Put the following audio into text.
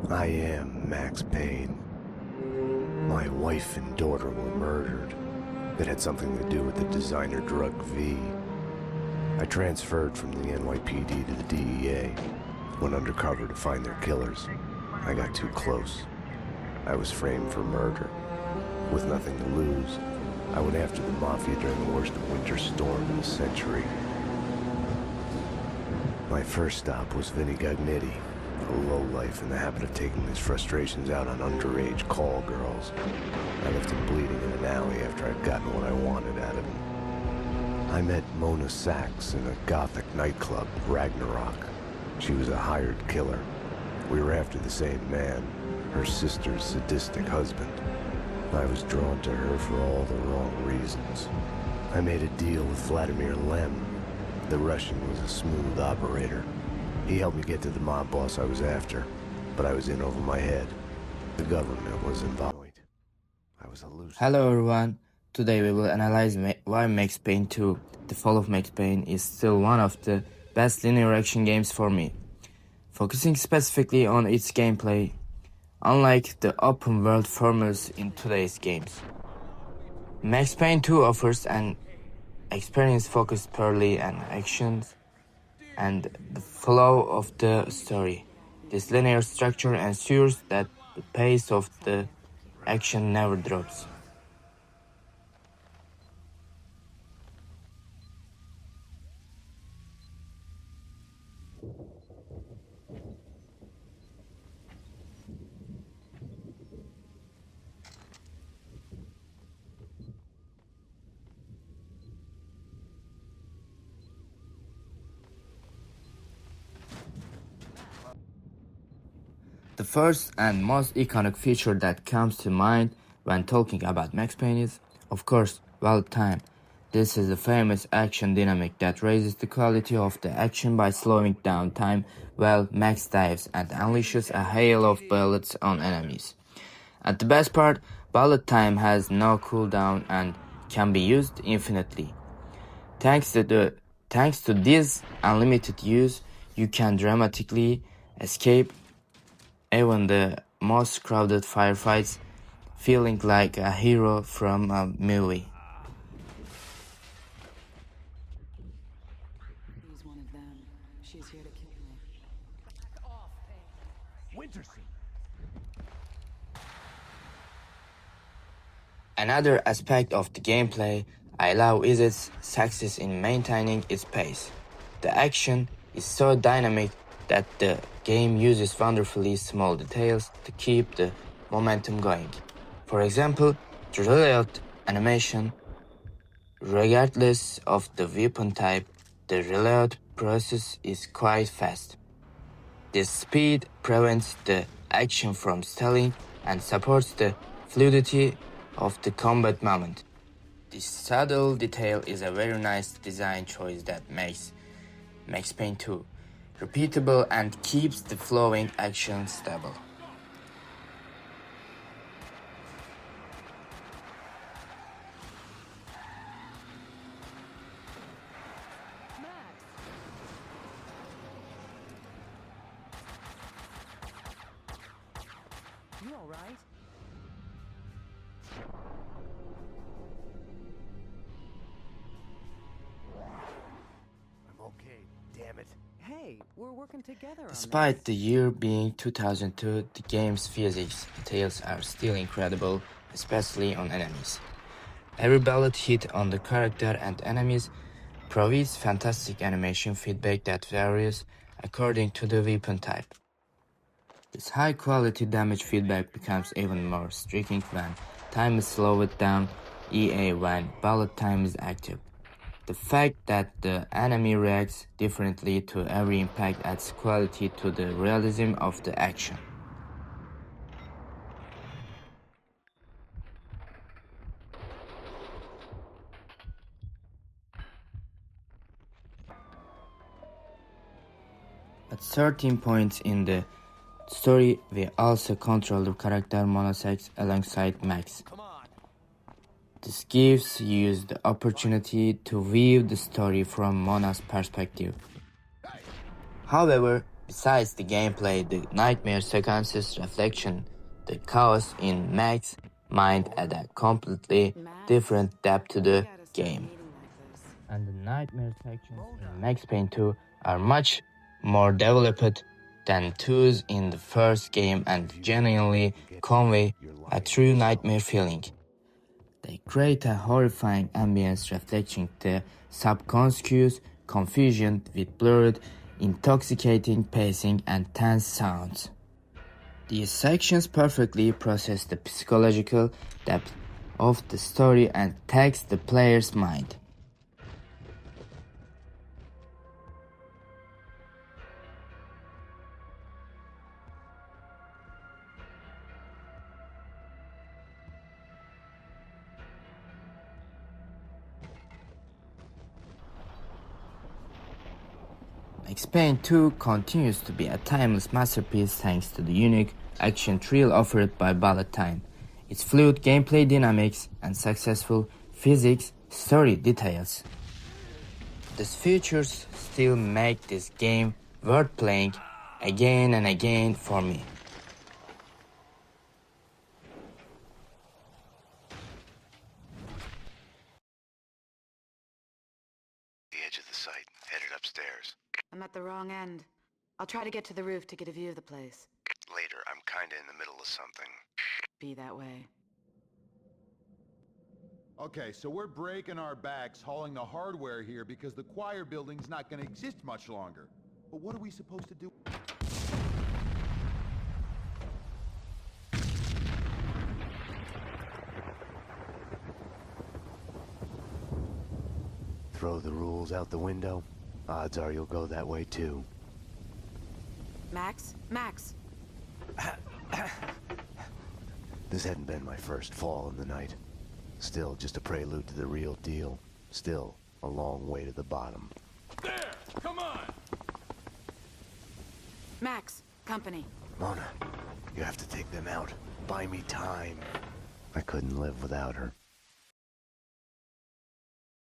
I am Max Payne. My wife and daughter were murdered. It had something to do with the designer drug V. I transferred from the NYPD to the DEA, went undercover to find their killers. I got too close. I was framed for murder. With nothing to lose, I went after the Mafia during the worst winter storm in a century. My first stop was Vinny Gagnetti, a lowlife in the habit of taking his frustrations out on underage call girls. I left him bleeding in an alley after I'd gotten what I wanted out of him. I met Mona Sachs in a gothic nightclub, Ragnarok. She was a hired killer. We were after the same man, her sister's sadistic husband. I was drawn to her for all the wrong reasons. I made a deal with Vladimir Lem. The Russian was a smooth operator. He helped me get to the mob boss I was after, but I was in over my head. The government was involved. I was a loose. Hello everyone, today we will analyze why Max Payne 2, The Fall of Max Payne is still one of the best linear action games for me, focusing specifically on its gameplay, unlike the open world formulas in today's games. Max Payne 2 offers an experience focused purely on actions and the flow of the story. This linear structure ensures that the pace of the action never drops. The first and most iconic feature that comes to mind when talking about Max Payne is, of course, bullet time. This is a famous action dynamic that raises the quality of the action by slowing down time while Max dives and unleashes a hail of bullets on enemies. And the best part, bullet time has no cooldown and can be used infinitely. Thanks to this unlimited use, you can dramatically escape even the most crowded firefights, feeling like a hero from a movie. He's one of them. She's here to kill me. Another aspect of the gameplay I love is its success in maintaining its pace. The action is so dynamic that the game uses wonderfully small details to keep the momentum going. For example, the reload animation. Regardless of the weapon type, the reload process is quite fast. This speed prevents the action from stalling and supports the fluidity of the combat moment. This subtle detail is a very nice design choice that makes Max Payne 2 repeatable and keeps the flowing action stable. You all right? I'm okay, damn it. Hey, we're working together on Despite the year being 2002, the game's physics details are still incredible, especially on enemies. Every bullet hit on the character and enemies provides fantastic animation feedback that varies according to the weapon type. This high-quality damage feedback becomes even more striking when time is slowed down, e.a. when bullet time is active. The fact that the enemy reacts differently to every impact adds quality to the realism of the action. At certain points in the story, we also control the character Mona Sachs alongside Max. This gives you the opportunity to view the story from Mona's perspective. However, Besides the gameplay, the nightmare sequences reflection the chaos in Max's mind add a completely different depth to the game. And the nightmare sections in Max Payne 2 are much more developed than those in the first game and genuinely convey a true nightmare feeling. They create a horrifying ambience reflecting the subconscious confusion with blurred, intoxicating pacing and tense sounds. These sections perfectly process the psychological depth of the story and tax the player's mind. Max Payne 2 continues to be a timeless masterpiece thanks to the unique action thrill offered by bullet time, its fluid gameplay dynamics, and successful physics story details. These features still make this game worth playing again and again for me. The edge of the site, headed upstairs. I'm at the wrong end. I'll try to get to the roof to get a view of the place. Later, I'm kinda in the middle of something. Be that way. Okay, so we're breaking our backs hauling the hardware here because the choir building's not gonna exist much longer. But what are we supposed to do? Throw the rules out the window? Odds are you'll go that way too. Max? Max! This hadn't been my first fall in the night. Still, just a prelude to the real deal. Still, a long way to the bottom. There! Come on! Max! Company. Mona, you have to take them out. Buy me time. I couldn't live without her.